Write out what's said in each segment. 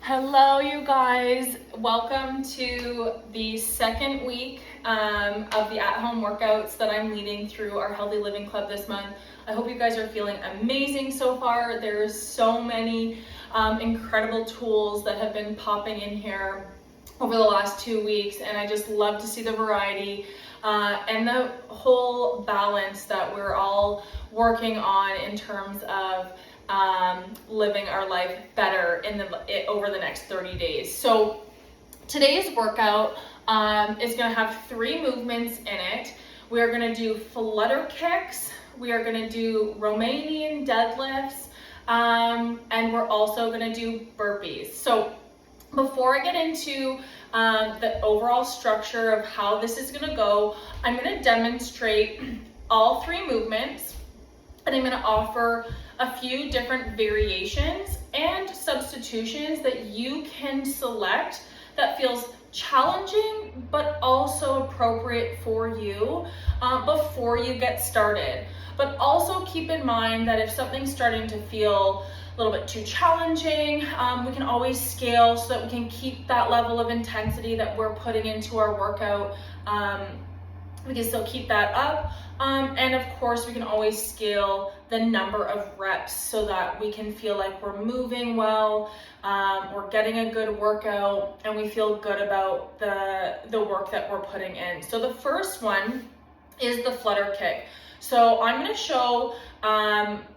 Hello, you guys. Welcome to the second week of the at-home workouts that I'm leading through our Healthy Living Club this month. I hope you guys are feeling amazing so far. There's so many incredible tools that have been popping in here over the last 2 weeks, and I just love to see the variety and the whole balance that we're all working on in terms of living our life better over the next 30 days. So today's workout is going to have 3 movements in it. We are going to do flutter kicks, we are going to do Romanian deadlifts, and we're also going to do burpees. So before I get into the overall structure of how this is going to go, I'm going to demonstrate all 3 movements, and I'm going to offer a few different variations and substitutions that you can select that feels challenging but also appropriate for you before you get started. But also keep in mind that if something's starting to feel a little bit too challenging, we can always scale so that we can keep that level of intensity that we're putting into our workout. We can still keep that up, and of course we can always scale the number of reps so that we can feel like we're moving well, we're getting a good workout, and we feel good about the work that we're putting in. So the first one is the flutter kick. So I'm going to show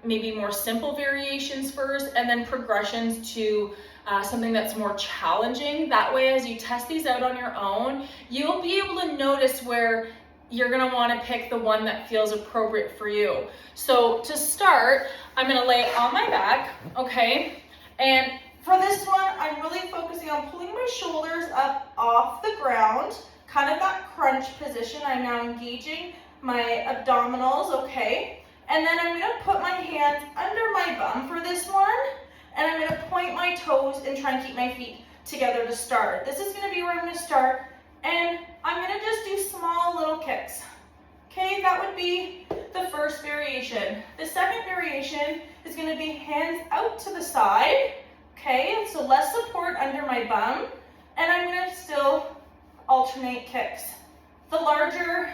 maybe more simple variations first, and then progressions to something that's more challenging. That way, as you test these out on your own, you'll be able to notice where you're going to want to pick the one that feels appropriate for you. So to start, I'm going to lay it on my back, okay? And for this one, I'm really focusing on pulling my shoulders up off the ground, kind of that crunch position. I'm now engaging my abdominals, okay? And then I'm going to put my hands under my bum for this one, and I'm going to point my toes and try and keep my feet together to start. This is going to be where I'm going to start, and I'm going to just do small little kicks. Okay, that would be the first variation. The second variation is going to be hands out to the side, okay? So less support under my bum, and I'm going to still alternate kicks. The larger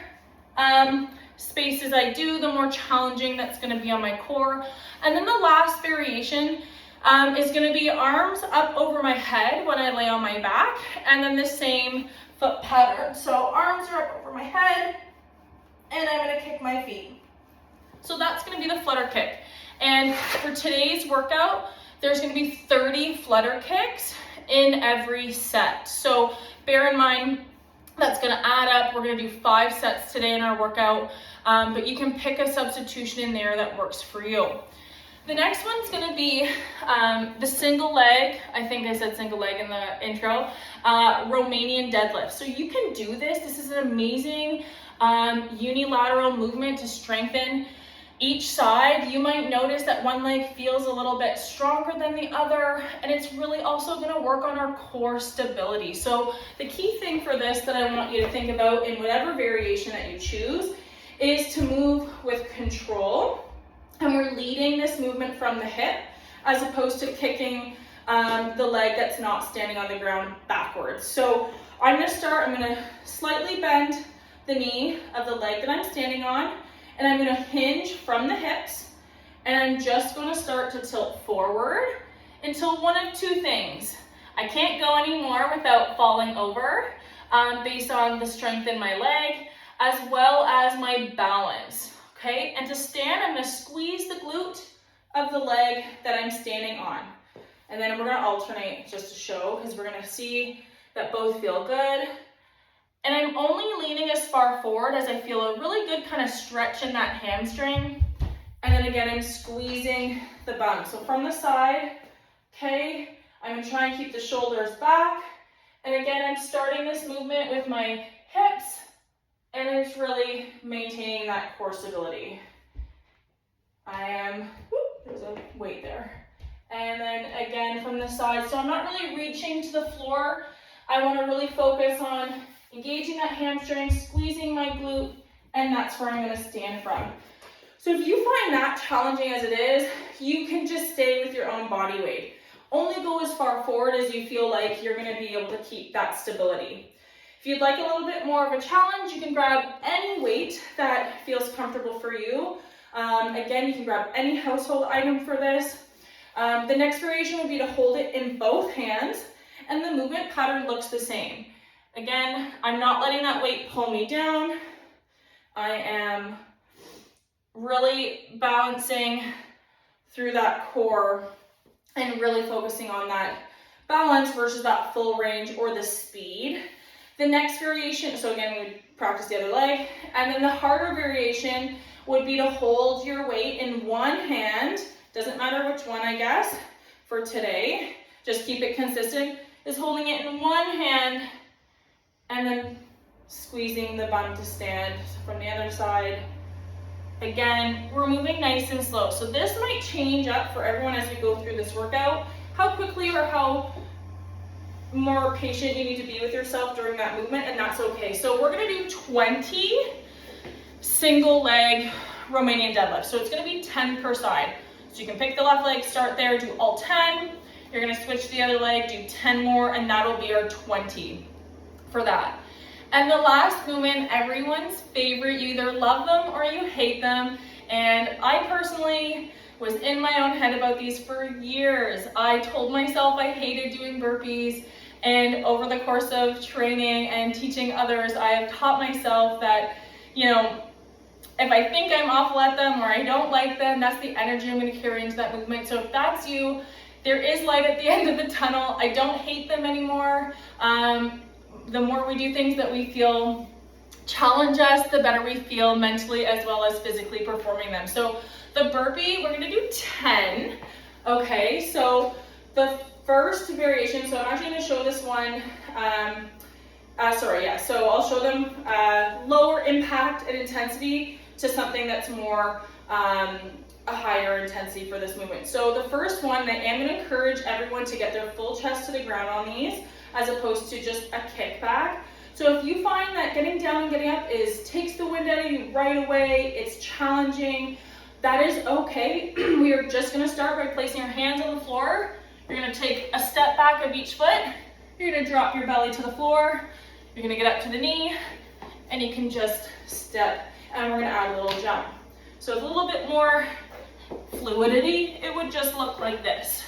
spaces I do, the more challenging that's going to be on my core. And then the last variation is going to be arms up over my head when I lay on my back, and then the same foot pattern. So arms are up over my head, and I'm going to kick my feet. So that's going to be the flutter kick. And for today's workout, there's going to be 30 flutter kicks in every set. So bear in mind, that's going to add up. We're going to do 5 sets today in our workout, but you can pick a substitution in there that works for you. The next one's going to be the single leg. I think I said single leg in the intro. Romanian deadlift. So you can do this. This is an amazing unilateral movement to strengthen each side. You might notice that one leg feels a little bit stronger than the other, and it's really also going to work on our core stability. So the key thing for this that I want you to think about in whatever variation that you choose is to move with control. And we're leading this movement from the hip as opposed to kicking the leg that's not standing on the ground backwards. So I'm going to start, I'm going to slightly bend the knee of the leg that I'm standing on, and I'm going to hinge from the hips, and I'm just going to start to tilt forward until one of 2 things. I can't go anymore without falling over based on the strength in my leg as well as my balance. Okay, and to stand, I'm going to squeeze the glute of the leg that I'm standing on. And then we're going to alternate just to show, because we're going to see that both feel good. And I'm only leaning as far forward as I feel a really good kind of stretch in that hamstring. And then again, I'm squeezing the bum. So from the side, okay, I'm going to try and keep the shoulders back. And again, I'm starting this movement with my hips, and it's really maintaining that core stability. There's a weight there. And then again from the side, so I'm not really reaching to the floor. I want to really focus on engaging that hamstring, squeezing my glute, and that's where I'm going to stand from. So if you find that challenging as it is, you can just stay with your own body weight. Only go as as far forward as you feel like you're gonna be able to keep that stability. If you'd like a little bit more of a challenge, you can grab any weight that feels comfortable for you. Again, you can grab any household item for this. The next variation would be to hold it in both hands, and the movement pattern looks the same. Again, I'm not letting that weight pull me down. I am really balancing through that core and really focusing on that balance versus that full range or the speed. The next variation, so again, we would practice the other leg, and then the harder variation would be to hold your weight in one hand, doesn't matter which one, I guess, for today, just keep it consistent, is holding it in one hand and then squeezing the bum to stand. From the other side, again, we're moving nice and slow. So this might change up for everyone as we go through this workout, how quickly or how more patient you need to be with yourself during that movement, and that's okay. So we're gonna do 20 single leg Romanian deadlifts. So it's gonna be 10 per side. So you can pick the left leg, start there, do all 10. You're gonna switch the other leg, do 10 more, and that'll be our 20 for that. And the last movement, everyone's favorite, you either love them or you hate them. And I personally was in my own head about these for years. I told myself I hated doing burpees, and over the course of training and teaching others, I have taught myself that, you know, if I think I'm awful at them or I don't like them, that's the energy I'm gonna carry into that movement. So if that's you, there is light at the end of the tunnel. I don't hate them anymore. The more we do things that we feel challenge us, the better we feel mentally as well as physically performing them. So the burpee, we're gonna do 10. Okay, so the first variation, so I'm actually gonna show this one, so I'll show them lower impact and intensity to something that's more a higher intensity for this movement. So the first one, I am gonna encourage everyone to get their full chest to the ground on these, as opposed to just a kickback. So if you find that getting down and getting up takes the wind out of you right away, it's challenging, that is okay. We are just gonna start by placing your hands on the floor. You're gonna take a step back of each foot. You're gonna drop your belly to the floor. You're gonna get up to the knee, and you can just step, and we're gonna add a little jump. So it's a little bit more fluidity. It would just look like this.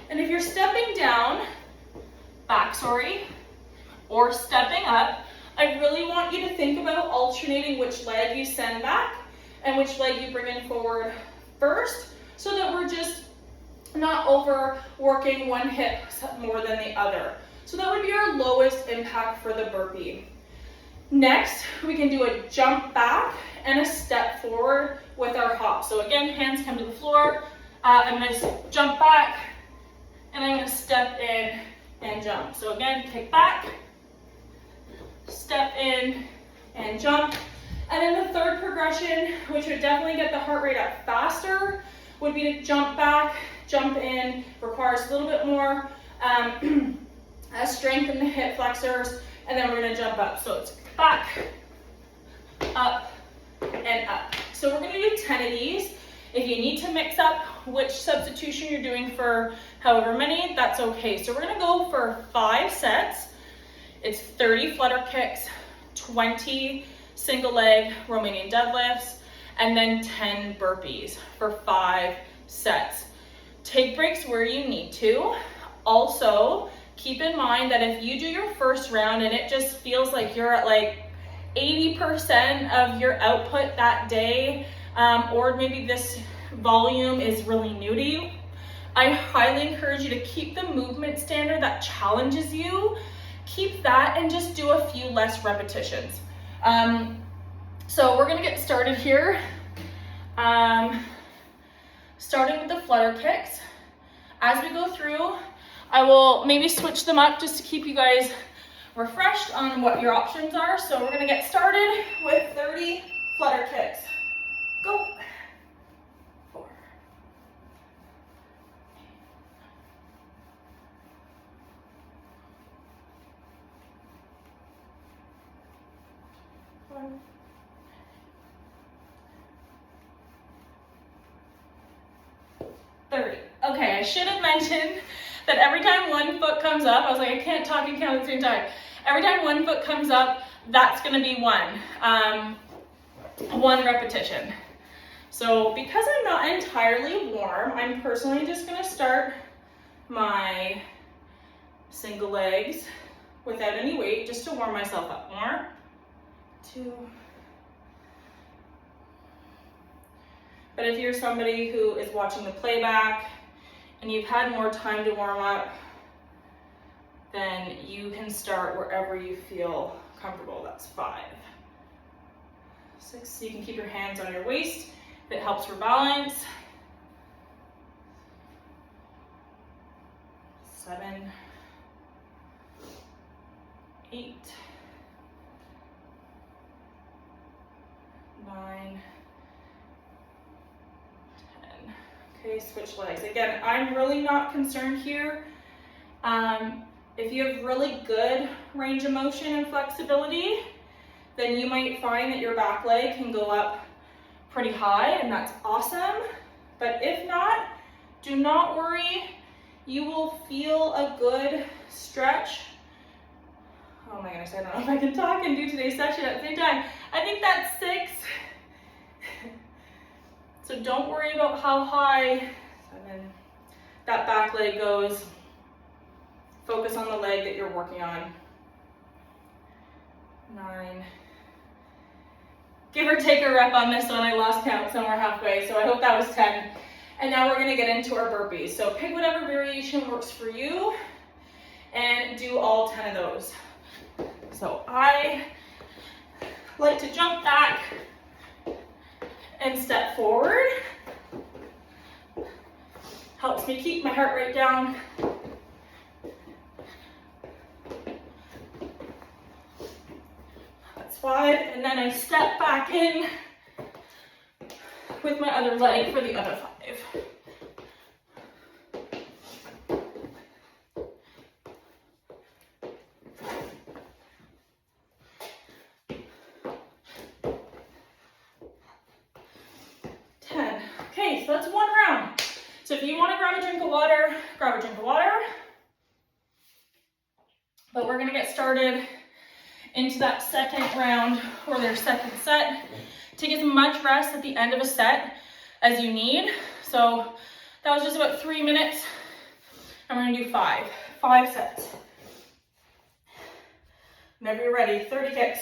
And if you're stepping down, or stepping up, I really want you to think about alternating which leg you send back and which leg you bring in forward first, so that we're just not overworking one hip more than the other. So that would be our lowest impact for the burpee. Next, we can do a jump back and a step forward with our hop. So again, hands come to the floor. I'm going to jump back, and I'm going to step in and jump. So again, kick back, step in, and jump. And then the third progression, which would definitely get the heart rate up faster, would be to jump back, jump in, requires a little bit more strength in the hip flexors, and then we're gonna jump up. So it's back, up, and up. So we're gonna do 10 of these. If you need to mix up which substitution you're doing for however many, that's okay. So we're gonna go for 5 sets. It's 30 flutter kicks, 20 single leg Romanian deadlifts, and then 10 burpees for 5 sets. Take breaks where you need to. Also, keep in mind that if you do your first round and it just feels like you're at like 80% of your output that day, or maybe this volume is really new to you, I highly encourage you to keep the movement standard that challenges you. Keep that and just do a few less repetitions. So we're gonna get started here. Starting with the flutter kicks. As we go through, I will maybe switch them up just to keep you guys refreshed on what your options are. So we're gonna get started with 30 flutter kicks. Go. 4. 1. 30. Okay, I should have mentioned that every time one foot comes up, I was like, I can't talk and count at the same time. Every time one foot comes up, that's gonna be one repetition. So because I'm not entirely warm, I'm personally just gonna start my single legs without any weight, just to warm myself up more. 2. But if you're somebody who is watching the playback and you've had more time to warm up, then you can start wherever you feel comfortable. That's 5. 6, you can keep your hands on your waist if it helps for balance. 7, 8, 9, 10. Okay, switch legs. Again, I'm really not concerned here. If you have really good range of motion and flexibility, then you might find that your back leg can go up pretty high, and that's awesome. But if not, do not worry. You will feel a good stretch. Oh my goodness, I don't know if I can talk and do today's session at the same time. I think that's 6. So don't worry about how high 7, that back leg goes. Focus on the leg that you're working on. 9. Give or take a rep on this one. I lost count somewhere halfway, so I hope that was 10. And now we're gonna get into our burpees. So pick whatever variation works for you and do all 10 of those. So I like to jump back and step forward. Helps me keep my heart rate down. That's 5, and then I step back in with my other leg for the other 5. Okay, so that's one round. So if you want to grab a drink of water, grab a drink of water. But we're going to get started into that second round or their second set. Take as much rest at the end of a set as you need. So that was just about 3 minutes. And we're going to do 5 sets. Whenever you're ready, 30 kicks.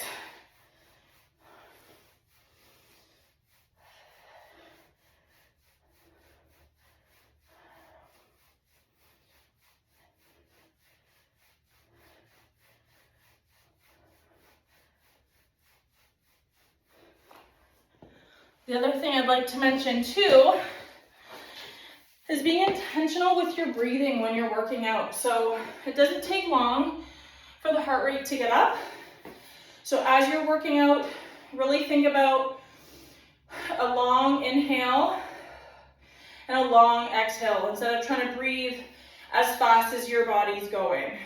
The other thing I'd like to mention too is being intentional with your breathing when you're working out. So it doesn't take long for the heart rate to get up. So as you're working out, really think about a long inhale and a long exhale instead of trying to breathe as fast as your body's going.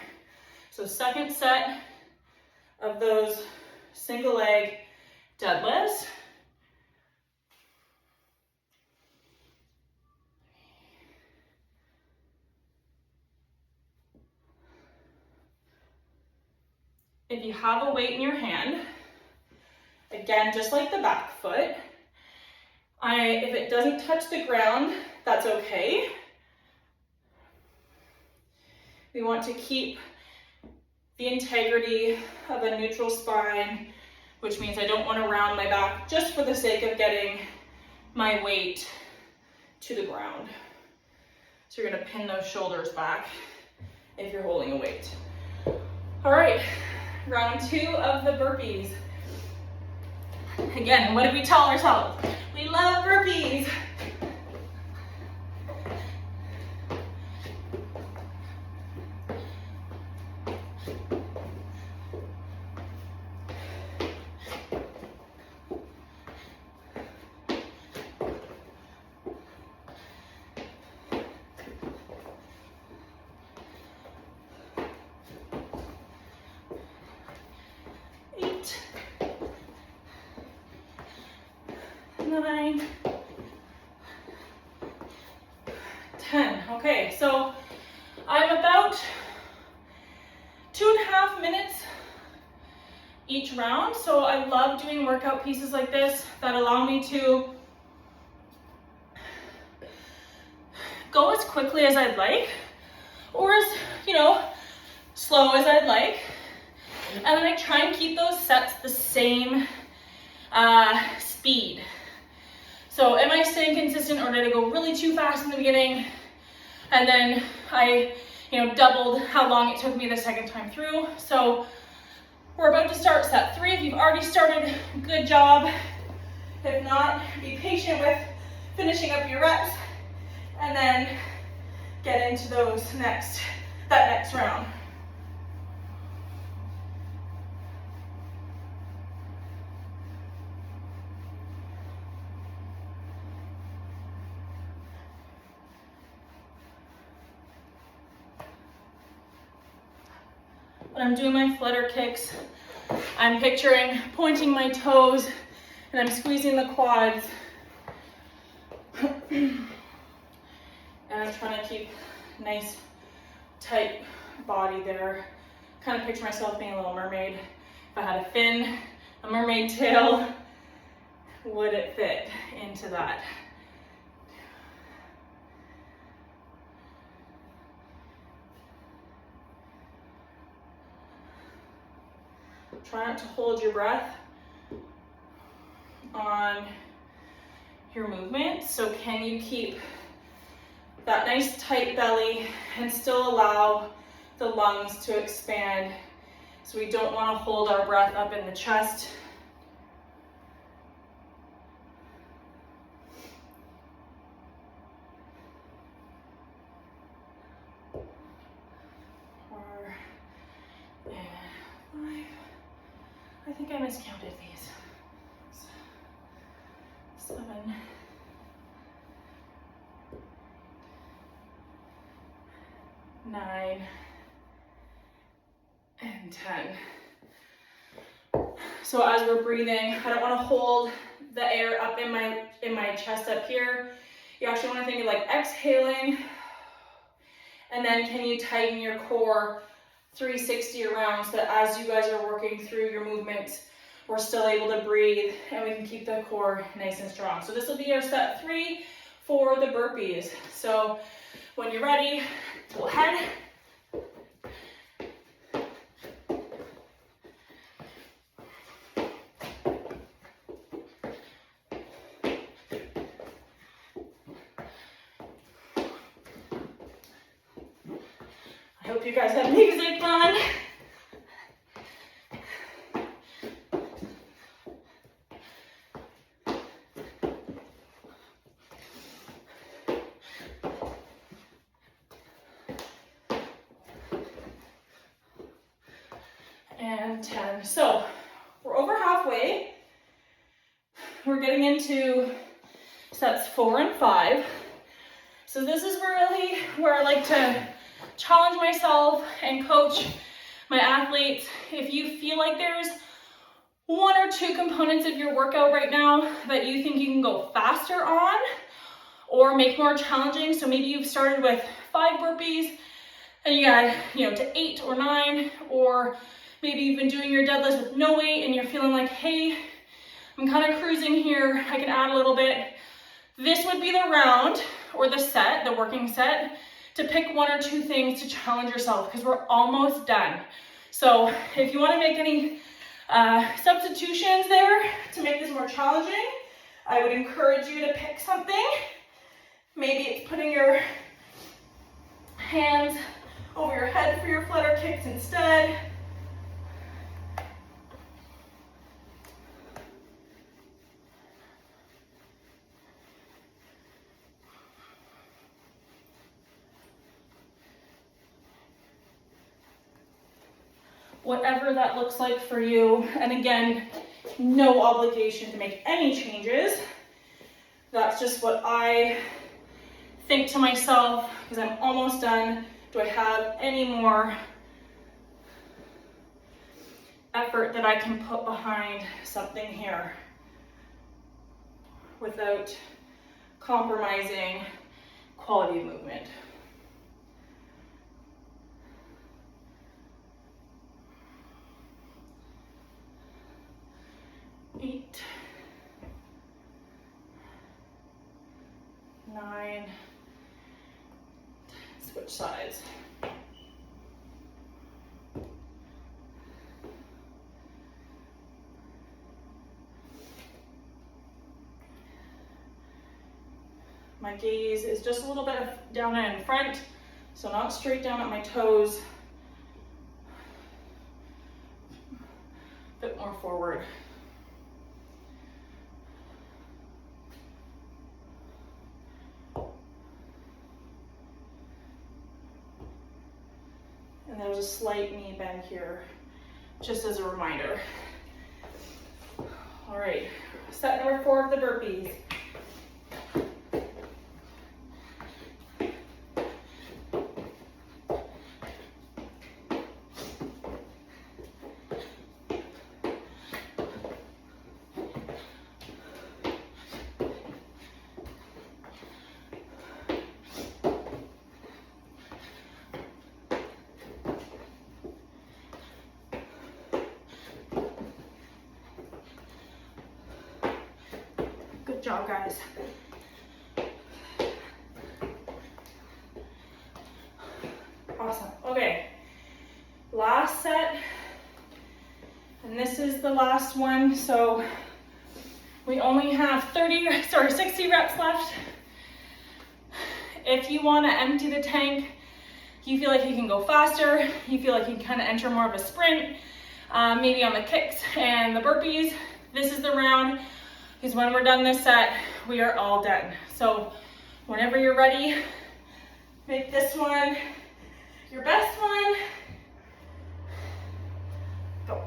So second set of those single leg deadlifts. If you have a weight in your hand, again, just like the back foot, if it doesn't touch the ground, that's okay. We want to keep the integrity of a neutral spine, which means I don't want to round my back just for the sake of getting my weight to the ground. So you're going to pin those shoulders back if you're holding a weight. All right. Round 2 of the burpees. Again, what did we tell ourselves? We love burpees. Nine, 10. Okay, so I'm about 2.5 minutes each round. So I love doing workout pieces like this that allow me to go as quickly as I'd like, or as, slow as I'd like. And then I try and keep those sets the same speed. So am I staying consistent, or did I go really too fast in the beginning? And then I, doubled how long it took me the second time through. So we're about to start set 3. If you've already started, good job. If not, be patient with finishing up your reps, and then get into that next round. When I'm doing my flutter kicks, I'm picturing pointing my toes and I'm squeezing the quads. And I'm trying to keep nice, tight body there. Kind of picture myself being a little mermaid. If I had a fin, a mermaid tail, would it fit into that? Try not to hold your breath on your movement. So can you keep that nice tight belly and still allow the lungs to expand? So we don't want to hold our breath up in the chest. I think I miscounted these. 7, 9, and 10. So as we're breathing, I don't want to hold the air up in my chest up here. You actually want to think of like exhaling, and then can you tighten your core 360 around, so that as you guys are working through your movements, we're still able to breathe and we can keep the core nice and strong. So this will be our set 3 for the burpees. So when you're ready, go ahead. I hope you guys have music on. And 10. So we're over halfway. We're getting into sets 4 and 5. So this is really where I like to challenge myself and coach my athletes. If you feel like there's 1 or 2 components of your workout right now that you think you can go faster on or make more challenging, so maybe you've started with 5 burpees and you got, to 8 or 9, or maybe you've been doing your deadlifts with no weight and you're feeling like, hey, I'm kind of cruising here, I can add a little bit. This would be the round or the set, the working set, to pick 1 or 2 things to challenge yourself, because we're almost done. So if you want to make any substitutions there to make this more challenging, I would encourage you to pick something. Maybe it's putting your hands over your head for your flutter kicks instead. Whatever that looks like for you. And again, no obligation to make any changes. That's just what I think to myself, because I'm almost done. Do I have any more effort that I can put behind something here without compromising quality of movement? 8, 9, switch sides. My gaze is just a little bit down and in front, so not straight down at my toes, a bit more forward. And there's a slight knee bend here, just as a reminder. All right, set number 4 of the burpees. Good job, guys. Awesome. Okay, last set, and this is the last one. So we only have 60 reps left. If you want to empty the tank, you feel like you can go faster, you feel like you can kind of enter more of a sprint, maybe on the kicks and the burpees, this is the round. Because when we're done this set, we are all done. So whenever you're ready, make this one your best one. Go.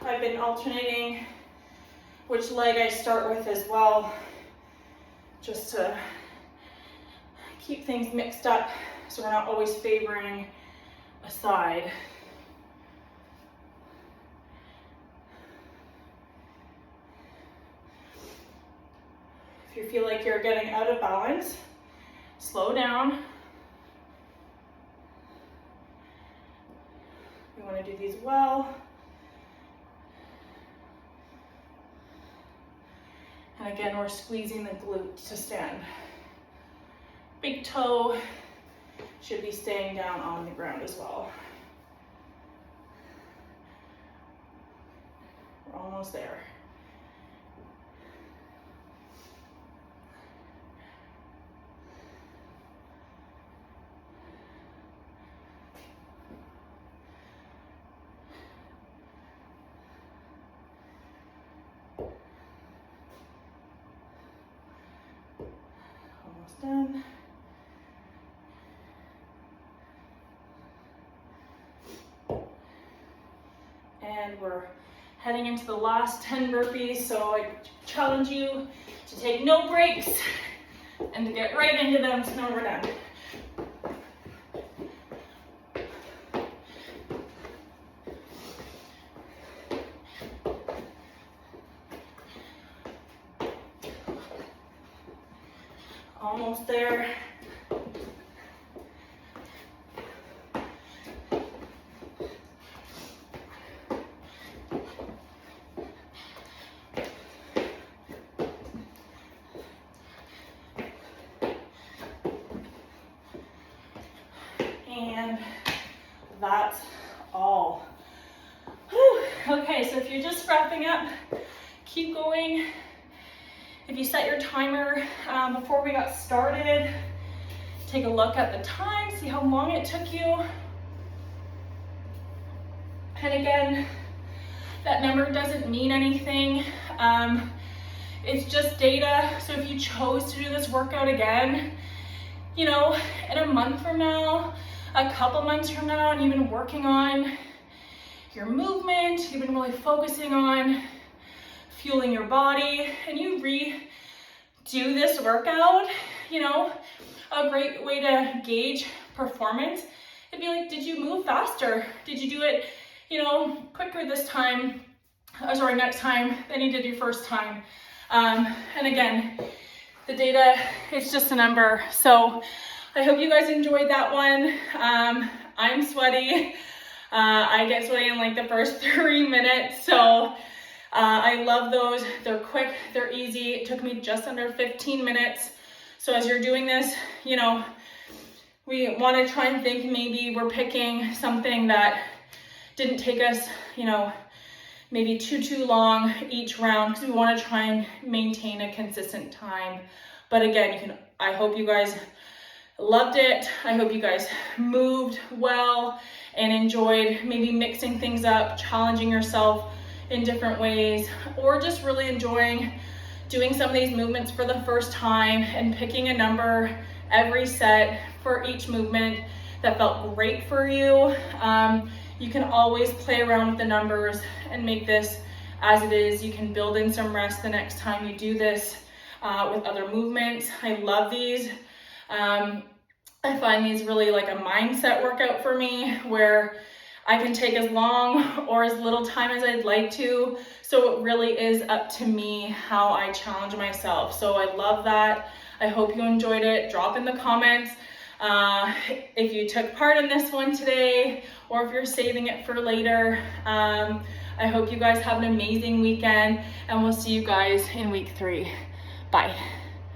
I've been alternating which leg I start with as well, just to keep things mixed up so we're not always favoring a side. If you feel like you're getting out of balance, slow down. We want to do these well. And again, we're squeezing the glute to stand. Big toe should be staying down on the ground as well. We're almost there. Done. And we're heading into the last 10 burpees, so I challenge you to take no breaks and to get right into them so now we're done. Almost there. And that's all. Whew. Okay, so if you're just wrapping up, keep going. If you set your timer before we got started, take a look at the time, see how long it took you. And again, that number doesn't mean anything. It's just data. So if you chose to do this workout again, you know, in a month from now, a couple months from now, and you've been working on your movement, you've been really focusing on fueling your body, and you redo this workout, you know, a great way to gauge performance. It'd be like, did you move faster? Did you do it, you know, quicker this time? Next time than you did your first time. And again, the data, it's just a number. So I hope you guys enjoyed that one. I'm sweaty. I get sweaty in like the first 3 minutes. So I love those. They're quick, they're easy. It took me just under 15 minutes. So as you're doing this, you know, we want to try and think maybe we're picking something that didn't take us, you know, maybe too long each round, because we want to try and maintain a consistent time. But again, I hope you guys loved it. I hope you guys moved well and enjoyed maybe mixing things up, challenging yourself in different ways, or just really enjoying doing some of these movements for the first time and picking a number every set for each movement that felt great for you. You can always play around with the numbers and make this as it is. You can build in some rest the next time you do this with other movements. I love these. I find these really like a mindset workout for me, where I can take as long or as little time as I'd like to. So it really is up to me how I challenge myself. So I love that. I hope you enjoyed it. Drop in the comments if you took part in this one today, or if you're saving it for later. I hope you guys have an amazing weekend, and we'll see you guys in week 3. Bye.